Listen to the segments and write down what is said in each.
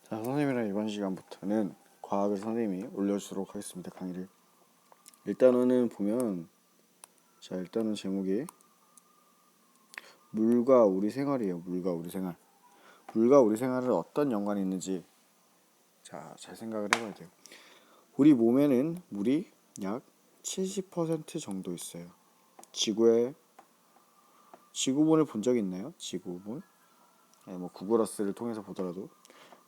자, 선생님이랑 이번 시간부터는 과학을 선생님이 올려주도록 하겠습니다. 강의를. 일단은 보면, 자, 일단은 제목이 물과 우리 생활이에요. 물과 우리 생활. 물과 우리 생활은 어떤 연관이 있는지, 자, 잘 생각을 해봐야 돼요. 우리 몸에는 물이 약 70% 정도 있어요. 지구본을 본 적 있나요? 지구본? 네, 뭐 구글어스를 통해서 보더라도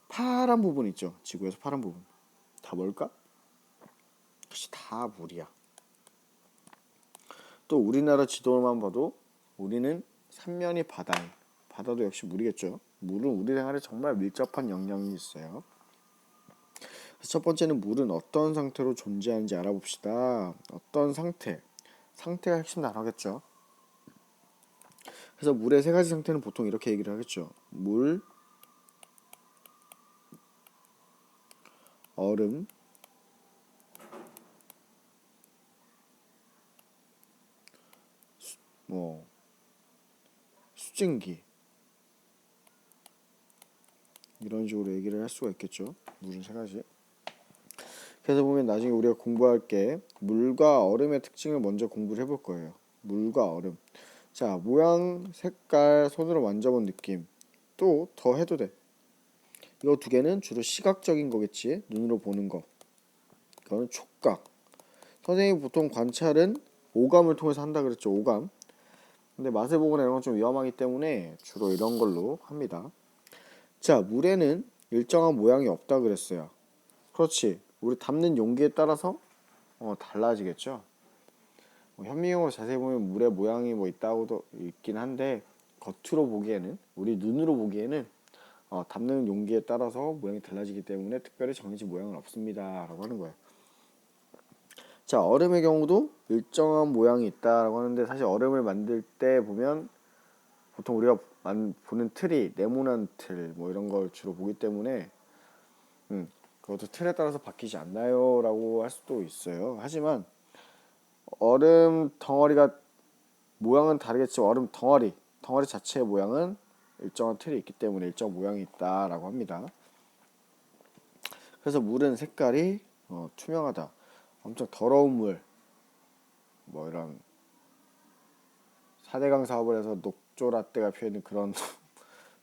파란 부분 있죠. 지구에서 파란 부분. 다 뭘까? 그것이 다 물이야. 또 우리나라 지도만 봐도 우리는 삼면이 바다예요. 바다도 역시 물이겠죠. 물은 우리 생활에 정말 밀접한 영향이 있어요. 첫 번째는 물은 어떤 상태로 존재하는지 알아봅시다. 어떤 상태가 핵심 단어겠죠. 그래서 물의 세 가지 상태는 보통 이렇게 얘기를 하겠죠. 물, 얼음, 뭐 수증기, 이런 식으로 얘기를 할 수가 있겠죠. 물은 세 가지. 그래서 보면 나중에 우리가 공부할 게 물과 얼음의 특징을 먼저 공부를 해볼 거예요. 물과 얼음. 자, 모양, 색깔, 손으로 만져본 느낌. 또 더 해도 돼. 이거 두 개는 주로 시각적인 거겠지. 눈으로 보는 거. 그거는 촉각. 선생님이 보통 관찰은 오감을 통해서 한다 그랬죠. 오감. 근데 맛을 보거나 이런 건 좀 위험하기 때문에 주로 이런 걸로 합니다. 자, 물에는 일정한 모양이 없다 그랬어요. 그렇지. 우리 담는 용기에 따라서 달라지겠죠. 현미경으로 자세히 보면 물의 모양이 뭐 있다고도 있긴 한데 겉으로 보기에는, 우리 눈으로 보기에는 담는 용기에 따라서 모양이 달라지기 때문에 특별히 정해진 모양은 없습니다 라고 하는 거예요. 자, 얼음의 경우도 일정한 모양이 있다라고 하는데, 사실 얼음을 만들 때 보면 보통 우리가 보는 틀이 네모난 틀 뭐 이런 걸 주로 보기 때문에 그것도 틀에 따라서 바뀌지 않나요? 라고 할 수도 있어요. 하지만 얼음 덩어리가 모양은 다르겠지만 얼음 덩어리 자체의 모양은 일정한 틀이 있기 때문에 일정 모양이 있다라고 합니다. 그래서 물은 색깔이 투명하다. 엄청 더러운 물, 뭐 이런 4대강 사업을 해서 녹조라떼가 피어있는 그런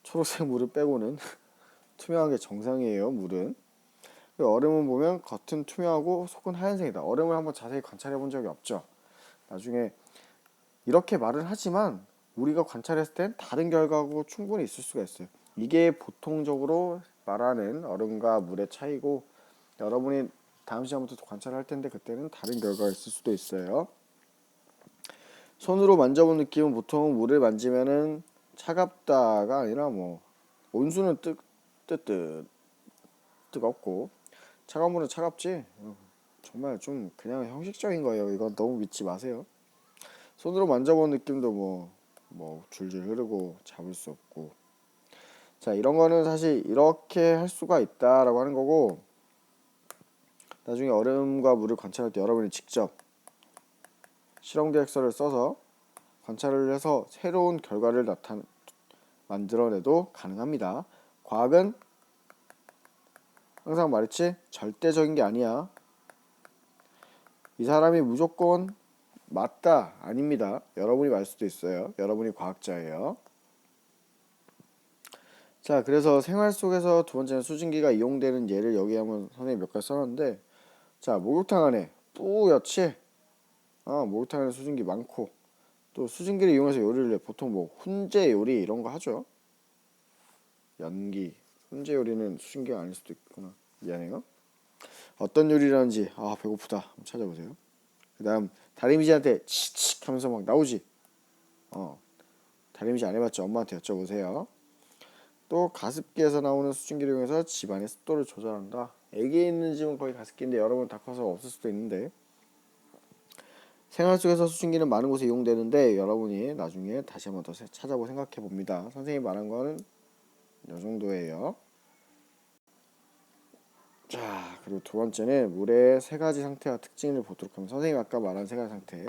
초록색 물을 빼고는 투명한 게 정상이에요. 물은. 얼음은 보면 겉은 투명하고 속은 하얀색이다. 얼음을 한번 자세히 관찰해 본 적이 없죠. 나중에 이렇게 말을 하지만 우리가 관찰했을 땐 다른 결과하고 충분히 있을 수가 있어요. 이게 보통적으로 말하는 얼음과 물의 차이고, 여러분이 다음 시간부터 관찰할 텐데 그때는 다른 결과가 있을 수도 있어요. 손으로 만져본 느낌은 보통 물을 만지면은 차갑다가 아니라 뭐 온수는 뜨겁고 차가운 물은 차갑지. 정말 좀 그냥 형식적인 거예요. 이건 너무 믿지 마세요. 손으로 만져본 느낌도 뭐 줄줄 흐르고 잡을 수 없고. 자, 이런 거는 사실 이렇게 할 수가 있다라고 하는 거고, 나중에 얼음과 물을 관찰할 때 여러분이 직접 실험 계획서를 써서 관찰을 해서 새로운 결과를 만들어내도 가능합니다. 과학은 항상 말했지, 절대적인 게 아니야. 이 사람이 무조건 맞다, 아닙니다. 여러분이 말 수도 있어요. 여러분이 과학자예요. 자, 그래서 생활 속에서 두 번째는 수증기가 이용되는 예를 여기 한번 선생님이 몇 가지 써놨는데, 자, 목욕탕 안에 뿌옇지? 목욕탕 안에 수증기 많고, 또 수증기를 이용해서 요리를 해. 보통 뭐 훈제 요리 이런 거 하죠. 연기. 훈제 요리는 수증기가 아닐 수도 있구나. 미안해요. 어떤 요리라는지 배고프다. 한번 찾아보세요. 그 다음 다리미지한테 치칙 하면서 막 나오지. 다리미지 안 해봤죠? 엄마한테 여쭤보세요. 또 가습기에서 나오는 수증기를 이용해서 집안의 습도를 조절한다. 애기 있는 집은 거의 가습기인데 여러분 다 커서 없을 수도 있는데, 생활 속에서 수증기는 많은 곳에 이용되는데 여러분이 나중에 다시 한번 더 찾아보고 생각해 봅니다. 선생님이 말한 거는 이 정도예요. 자, 그리고 두 번째는 물의 세 가지 상태와 특징을 보도록 하면, 선생님이 아까 말한 세 가지 상태.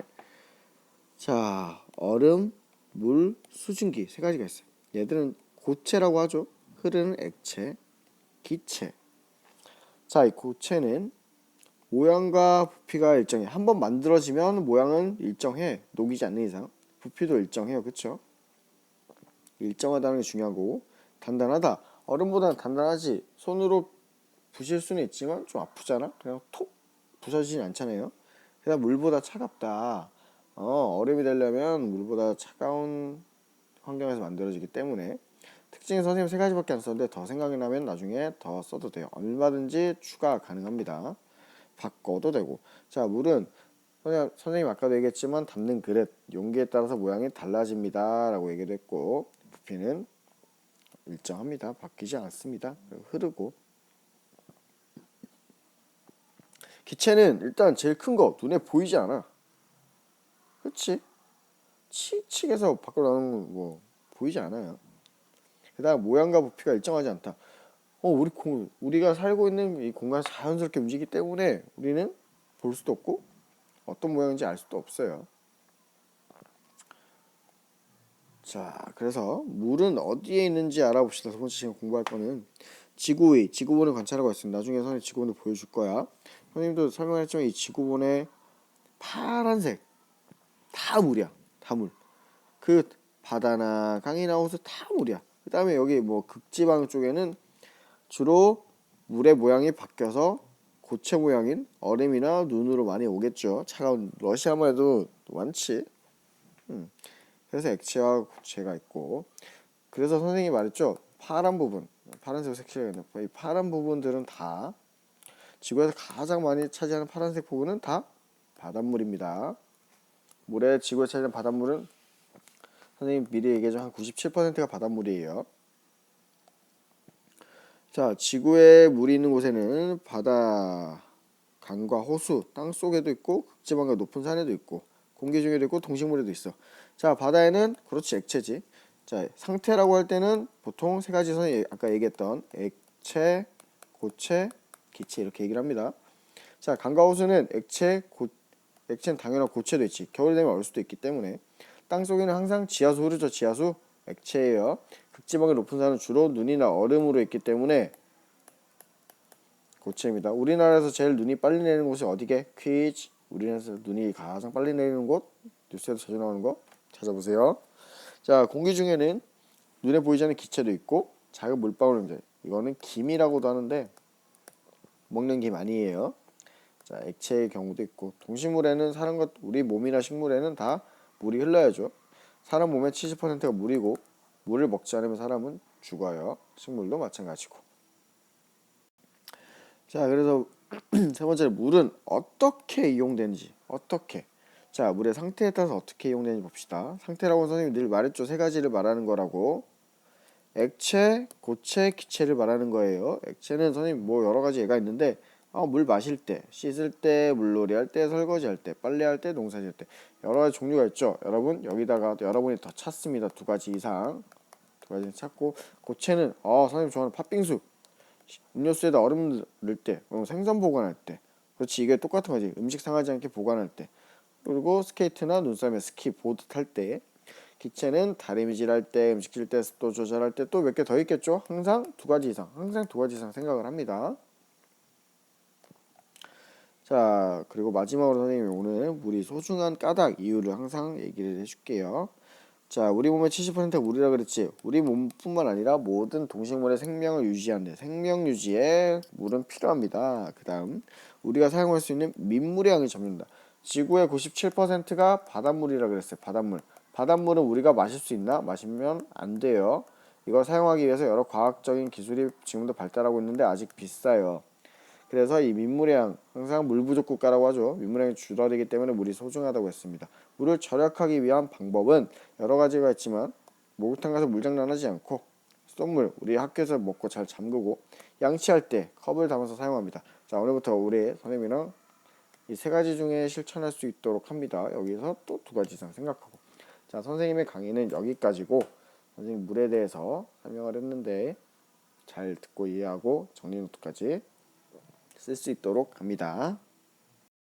자, 얼음, 물, 수증기 세 가지가 있어요. 얘들은 고체라고 하죠. 흐르는 액체. 기체. 자, 이 고체는 모양과 부피가 일정해. 한번 만들어지면 모양은 일정해. 녹이지 않는 이상. 부피도 일정해요. 그쵸? 일정하다는 게 중요하고, 단단하다. 얼음보다는 단단하지. 손으로 부실 수는 있지만 좀 아프잖아. 그냥 톡 부서지진 않잖아요. 그다음 물보다 차갑다. 얼음이 되려면 물보다 차가운 환경에서 만들어지기 때문에. 특징은 선생님 세 가지밖에 안 썼는데 더 생각이 나면 나중에 더 써도 돼요. 얼마든지 추가 가능합니다. 바꿔도 되고. 자, 물은 선생님 아까도 얘기했지만 담는 그릇, 용기에 따라서 모양이 달라집니다 라고 얘기도 했고, 부피는 일정합니다. 바뀌지 않습니다. 흐르고. 기체는 일단 제일 큰 거 눈에 보이지 않아. 그치? 치측에서 밖으로 나오는 건 뭐 보이지 않아요. 게다가 모양과 부피가 일정하지 않다. 우리가 살고 있는 이 공간이 자연스럽게 움직이기 때문에 우리는 볼 수도 없고 어떤 모양인지 알 수도 없어요. 자, 그래서 물은 어디에 있는지 알아봅시다. 두 번째 시간 공부할 거는 지구본을 관찰하고 있습니다. 나중에 선생님 지구본을 보여줄 거야. 선생님도 설명했지만 이 지구본의 파란색 다 물이야. 다 물. 그 바다나 강이나 호수 다 물이야. 그 다음에 여기 뭐 극지방 쪽에는 주로 물의 모양이 바뀌어서 고체 모양인 얼음이나 눈으로 많이 오겠죠. 차가운 러시아만 해도 많지. 그래서 액체와 고체가 있고, 그래서 선생님이 말했죠. 파란 부분, 파란색 색칠이 있는 이 파란 부분들은 다 지구에서 가장 많이 차지하는 파란색 부분은 다 바닷물입니다. 물에 지구에 차지하는 바닷물은 선생님 미리 얘기했죠. 한 97%가 바닷물이에요. 자, 지구에 물이 있는 곳에는 바다, 강과 호수, 땅 속에도 있고 극지방과 높은 산에도 있고 공기 중에도 있고 동식물에도 있어. 자, 바다에는 그렇지 액체지. 자, 상태라고 할 때는 보통 세 가지 선이 아까 얘기했던 액체, 고체, 기체 이렇게 얘기를 합니다. 자, 강과 호수는 액체는 당연한 고체도 있지. 겨울이 되면 얼 수도 있기 때문에. 땅 속에는 항상 지하수 흐르죠. 지하수 액체예요. 극지방의 높은 산은 주로 눈이나 얼음으로 있기 때문에 고체입니다. 우리나라에서 제일 눈이 빨리 내리는 곳이 어디게? 퀴즈. 우리나라에서 눈이 가장 빨리 내리는 곳, 뉴스에도 자주 나오는 거 찾아보세요. 자, 공기 중에는 눈에 보이지 않는 기체도 있고 작은 물방울입니다. 이거는 김이라고도 하는데 먹는 김 아니에요. 자, 액체의 경우도 있고 동식물에는 우리 몸이나 식물에는 다 물이 흘러야죠. 사람 몸의 70%가 물이고 물을 먹지 않으면 사람은 죽어요. 식물도 마찬가지고. 자, 그래서 세 번째로 물은 어떻게 이용되는지. 자, 물의 상태에 따라서 어떻게 이용되는지 봅시다. 상태라고 선생님이 늘 말했죠. 세 가지를 말하는 거라고. 액체, 고체, 기체를 말하는 거예요. 액체는 선생님 뭐 여러 가지 예가 있는데 물 마실 때, 씻을 때, 물놀이 할 때, 설거지 할 때, 빨래 할 때, 농사 지을 때 여러 가지 종류가 있죠. 여러분 여기다가 여러분이 더 찾습니다. 두 가지 이상. 두 가지 찾고 고체는 선생님 좋아하는 팥빙수. 음료수에다 얼음 넣을 때, 생선 보관할 때. 그렇지, 이게 똑같은 거지. 음식 상하지 않게 보관할 때. 그리고 스케이트나 눈썰매, 스키, 보드 탈 때. 기체는 다리미질 할 때, 음식 칠 때, 습도 조절할 때 또 몇 개 더 있겠죠. 항상 두 가지 이상 생각을 합니다. 자, 그리고 마지막으로 선생님이 오늘 물이 소중한 까닭 이유를 항상 얘기를 해줄게요. 자, 우리 몸의 70%가 물이라 그랬지. 우리 몸뿐만 아니라 모든 동식물의 생명을 유지하는데 생명 유지에 물은 필요합니다. 그 다음 우리가 사용할 수 있는 민물의 양이 접는다. 지구의 97%가 바닷물이라 그랬어요. 바닷물은 우리가 마실 수 있나? 마시면 안 돼요. 이걸 사용하기 위해서 여러 과학적인 기술이 지금도 발달하고 있는데 아직 비싸요. 그래서 이 민물의 양, 항상 물 부족 국가라고 하죠. 민물의 양이 줄어들기 때문에 물이 소중하다고 했습니다. 물을 절약하기 위한 방법은 여러 가지가 있지만 목욕탕 가서 물장난하지 않고 쏨물 우리 학교에서 먹고 잘 잠그고 양치할 때 컵을 담아서 사용합니다. 자, 오늘부터 우리 선생님이랑 이 세 가지 중에 실천할 수 있도록 합니다. 여기서 또 두 가지 이상 생각하고. 자, 선생님의 강의는 여기까지고 선생님 물에 대해서 설명을 했는데 잘 듣고 이해하고 정리 노트까지 쓸 수 있도록 합니다.